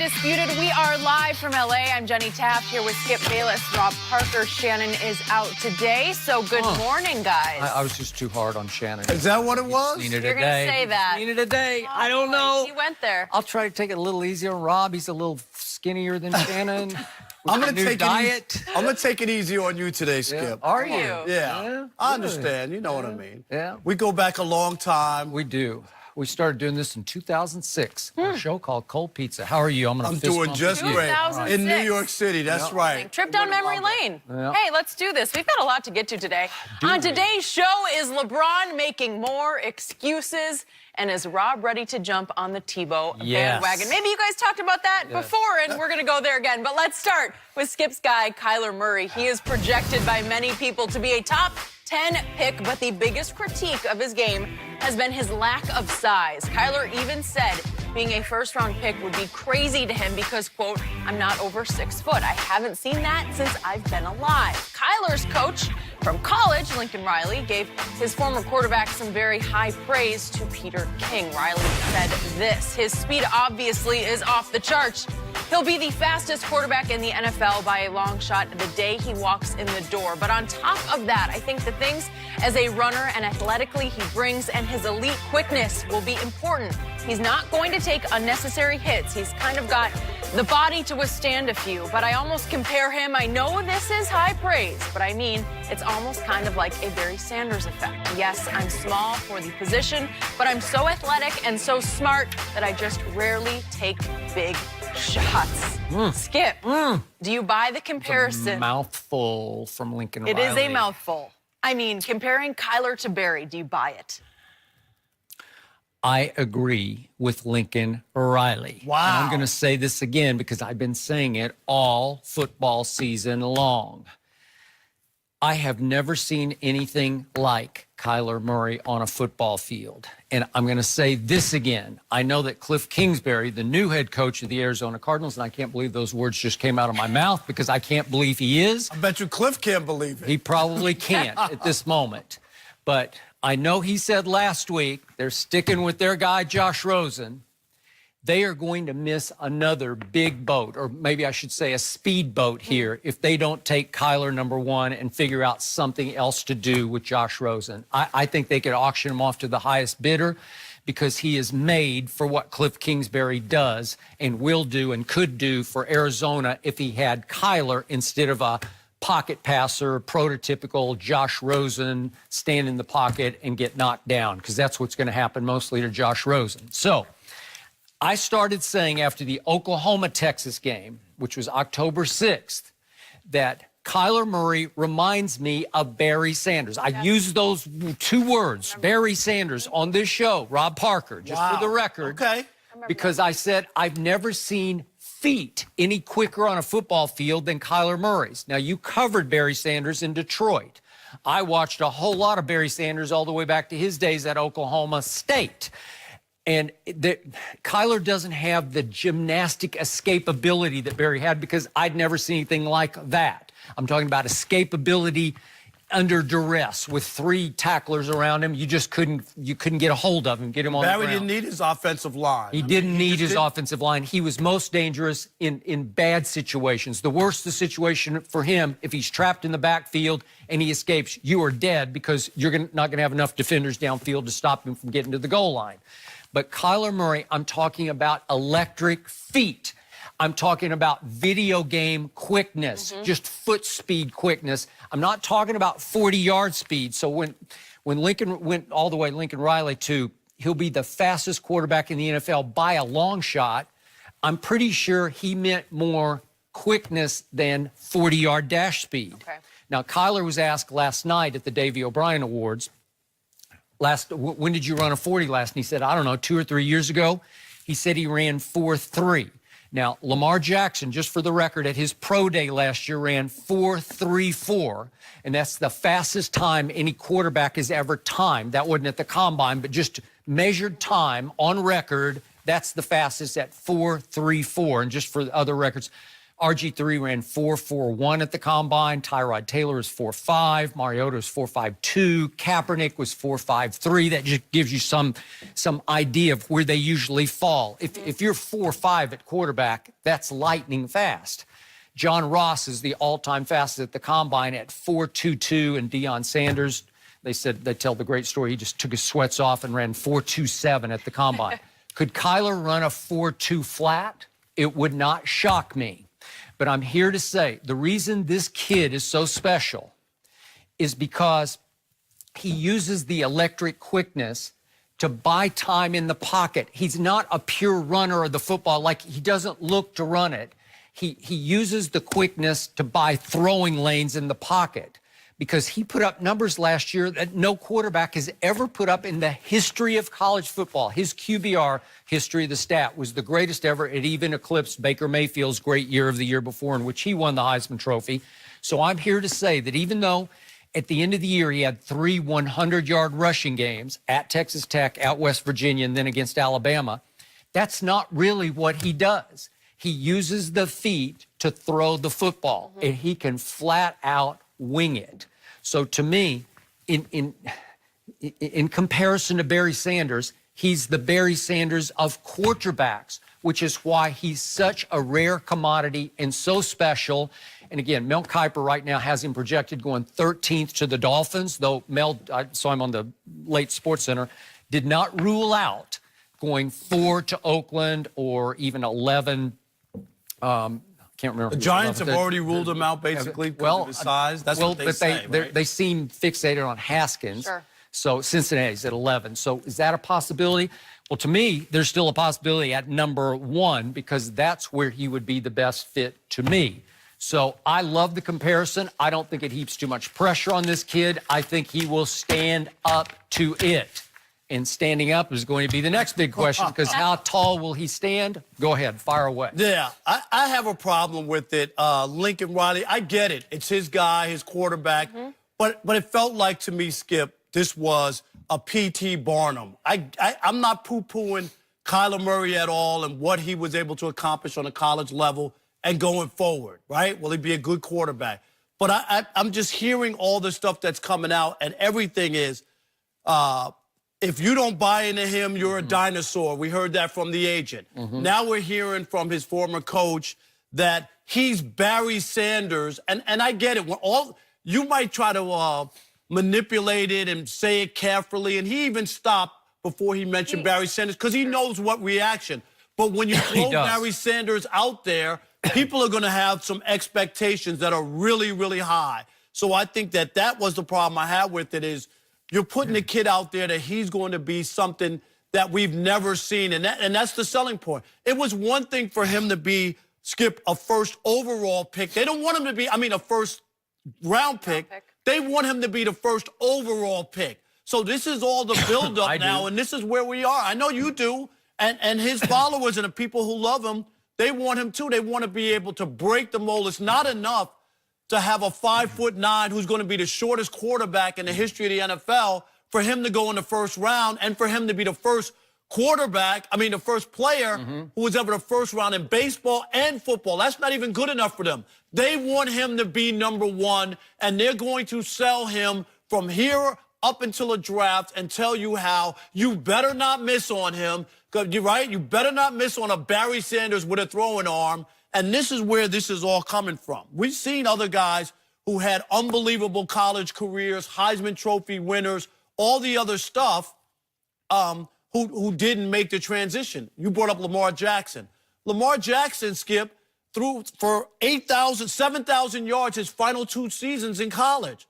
Undisputed. We are live from LA. I'm Jenny Taft here with Skip Bayless. Rob Parker. Shannon is out today. So good morning, guys. I was just too hard on Shannon. Is that what it was? You're going to say that. Seen it a day. Oh, I don't know. He went there. I'll try to take it a little easier on Rob. He's a little skinnier than Shannon. I'm gonna take diet. I'm gonna take it easy on you today, Skip. Are you? Yeah. I understand. You know what I mean. Yeah. We go back a long time. We do. We started doing this in 2006 on a show called Cold Pizza. How are you? I'm doing just great. 2006. In New York City, that's right. Trip down memory lane. Yeah. Hey, let's do this. We've got a lot to get to today. On today's show, is LeBron making more excuses? And is Rob ready to jump on the Tebow bandwagon? Maybe you guys talked about that before, and we're going to go there again. But let's start with Skip's guy, Kyler Murray. He is projected by many people to be a top 10 pick, but the biggest critique of his game has been his lack of size. Kyler even said being a first-round pick would be crazy to him because, quote, I'm not over 6 foot. I haven't seen that since I've been alive. Kyler's coach from college, Lincoln Riley, gave his former quarterback some very high praise to Peter King. Riley said this: his speed obviously is off the charts. He'll be the fastest quarterback in the NFL by a long shot the day he walks in the door. But on top of that, I think the things as a runner and athletically he brings and his elite quickness will be important. He's not going to take unnecessary hits. He's kind of got the body to withstand a few, but I almost compare him. I know this is high praise, but I mean, it's almost kind of like a Barry Sanders effect. Yes, I'm small for the position, but I'm so athletic and so smart that I just rarely take big shots. Skip, do you buy the comparison? Mouthful from Lincoln Riley. It is a mouthful. I mean, comparing Kyler to Barry, do you buy it? I agree with Lincoln Riley. Wow. And I'm going to say this again because I've been saying it all football season long. I have never seen anything like Kyler Murray on a football field. And I'm going to say this again. I know that Cliff Kingsbury, the new head coach of the Arizona Cardinals, and I can't believe those words just came out of my mouth because I can't believe he is. I bet you Cliff can't believe it. He probably can't at this moment. But I know he said last week they're sticking with their guy, Josh Rosen. They are going to miss another big boat, or maybe I should say a speedboat here, if they don't take Kyler #1 and figure out something else to do with Josh Rosen. I think they could auction him off to the highest bidder because he is made for what Cliff Kingsbury does and will do and could do for Arizona if he had Kyler instead of a pocket passer, prototypical Josh Rosen, stand in the pocket and get knocked down, because that's what's going to happen mostly to Josh Rosen. So I started saying after the Oklahoma-Texas game, which was October 6th, that Kyler Murray reminds me of Barry Sanders. I used those two words, Barry Sanders, on this show, Rob Parker, just for the record. Okay. Because I said I've never seen feet any quicker on a football field than Kyler Murray's. Now, you covered Barry Sanders in Detroit. I watched a whole lot of Barry Sanders all the way back to his days at Oklahoma State. And Kyler doesn't have the gymnastic escapability that Barry had because I'd never seen anything like that. I'm talking about escapability under duress with 3 tacklers around him. You just couldn't get a hold of him, get him on the ground. Barry didn't need his offensive line. He didn't need his offensive line. He was most dangerous in bad situations. The worse the situation for him, if he's trapped in the backfield and he escapes, you are dead because you're not going to have enough defenders downfield to stop him from getting to the goal line. But Kyler Murray, I'm talking about electric feet. I'm talking about video game quickness, just foot speed quickness. I'm not talking about 40-yard speed. So when Lincoln went all the way, Lincoln Riley, to he'll be the fastest quarterback in the NFL by a long shot, I'm pretty sure he meant more quickness than 40-yard dash speed. Okay. Now, Kyler was asked last night at the Davey O'Brien Awards, when did you run a 40 last? And he said, I don't know, 2 or 3 years ago. He said he ran 4.3. Now, Lamar Jackson, just for the record, at his pro day last year ran 4.34, and that's the fastest time any quarterback has ever timed. That wasn't at the combine, but just measured time on record, that's the fastest at 4.34. And just for the other records, RG3 ran 4.41 at the combine. Tyrod Taylor is 4.5. Mariota is 4.52. Kaepernick was 4.53. That just gives you some idea of where they usually fall. If you're 4.5 at quarterback, that's lightning fast. John Ross is the all-time fastest at the combine at 4.22, and Deion Sanders, they tell the great story. He just took his sweats off and ran 4.27 at the combine. Could Kyler run a 4.2 flat? It would not shock me. But I'm here to say the reason this kid is so special is because he uses the electric quickness to buy time in the pocket. He's not a pure runner of the football. Like, he doesn't look to run it. He uses the quickness to buy throwing lanes in the pocket, because he put up numbers last year that no quarterback has ever put up in the history of college football. His QBR, history of the stat, was the greatest ever. It even eclipsed Baker Mayfield's great year of the year before, in which he won the Heisman Trophy. So I'm here to say that even though at the end of the year he had 3 100-yard rushing games at Texas Tech, at West Virginia, and then against Alabama, that's not really what he does. He uses the feet to throw the football, and he can flat out wing it. So to me, in comparison to Barry Sanders, he's the Barry Sanders of quarterbacks, which is why he's such a rare commodity and so special. And again, Mel Kiper right now has him projected going 13th to the Dolphins, though Mel, I saw him on the late Sports Center, did not rule out going 4 to Oakland or even 11. Can't remember. The Giants have already ruled him out, basically, because of his size. That's what they say, right? They seem fixated on Haskins. Sure. So Cincinnati's at 11. So is that a possibility? Well, to me, there's still a possibility at number 1, because that's where he would be the best fit to me. So I love the comparison. I don't think it heaps too much pressure on this kid. I think he will stand up to it. And standing up is going to be the next big question, because how tall will he stand? Go ahead, fire away. Yeah, I have a problem with it. Lincoln Riley, I get it. It's his guy, his quarterback. But it felt like to me, Skip, this was a P.T. Barnum. I'm not poo-pooing Kyler Murray at all and what he was able to accomplish on a college level and going forward, right? Will he be a good quarterback? But I'm just hearing all the stuff that's coming out, and everything is... if you don't buy into him, you're a dinosaur. We heard that from the agent. Now we're hearing from his former coach that he's Barry Sanders. And I get it. You might try to manipulate it and say it carefully. And he even stopped before he mentioned Barry Sanders, because he knows what reaction. But when you throw Barry Sanders out there, people are going to have some expectations that are really, really high. So I think that was the problem I had with it, is you're putting the kid out there that he's going to be something that we've never seen, and that's the selling point. It was one thing for him to be, Skip, a first overall pick. They don't want him to be, a first round pick. They want him to be the first overall pick. So this is all the buildup now, and this is where we are. I know you do, and his followers and the people who love him, they want him too. They want to be able to break the mold. It's not enough to have a 5'9" who's going to be the shortest quarterback in the history of the NFL, for him to go in the first round, and for him to be the first the first player who was ever the first round in baseball and football. That's not even good enough for them. They want him to be number 1, and they're going to sell him from here up until a draft and tell you how you better not miss on him. You're right. You better not miss on a Barry Sanders with a throwing arm. And this is where this is all coming from. We've seen other guys who had unbelievable college careers, Heisman Trophy winners, all the other stuff, who didn't make the transition. You brought up Lamar Jackson. Lamar Jackson, Skip, threw for 7,000 yards his final 2 seasons in college.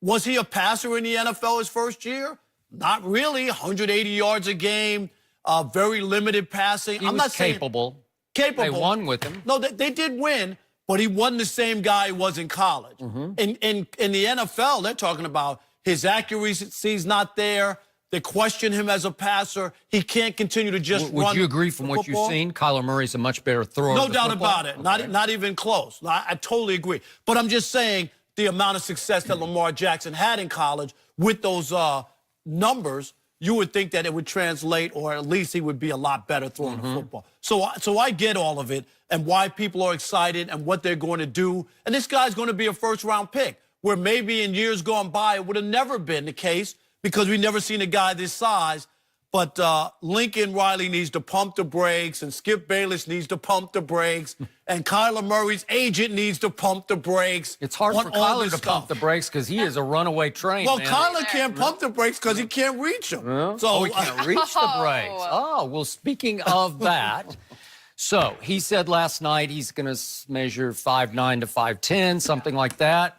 Was he a passer in the NFL his first year? Not really. 180 yards a game, very limited passing. I'm not capable. They won with him. No, they did win, but he wasn't the same guy he was in college. In the NFL, they're talking about his accuracy's not there. They question him as a passer. He can't continue to just run. Would you agree from what you've seen? Kyler Murray's a much better thrower. No doubt about it. Okay. Not even close. I totally agree. But I'm just saying the amount of success that Lamar Jackson had in college with those numbers, you would think that it would translate, or at least he would be a lot better throwing the football. So I get all of it and why people are excited and what they're going to do. And this guy's going to be a first-round pick, where maybe in years gone by it would have never been the case because we've never seen a guy this size. But Lincoln Riley needs to pump the brakes, and Skip Bayless needs to pump the brakes, and Kyler Murray's agent needs to pump the brakes. It's hard for Kyler to pump the brakes because he is a runaway train. Well, man. Kyler can't pump the brakes because he can't reach them. So he can't reach the brakes. Oh, well, speaking of that, so he said last night he's going to measure 5'9" to 5'10", something like that.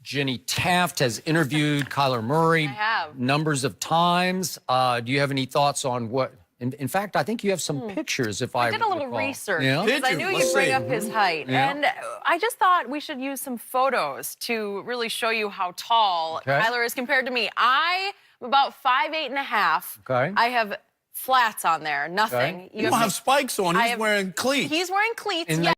Jenny Taft has interviewed Kyler Murray numbers of times. Do you have any thoughts on what? In fact, I think you have some pictures. If I did a little recall. research Yeah? because I knew you'd bring up his height, Yeah. and I just thought we should use some photos to really show you how tall Kyler is compared to me. I'm about 5'8.5". Okay. I have flats on there, nothing. You don't have spikes on. He's wearing cleats. He's wearing cleats. And Yeah.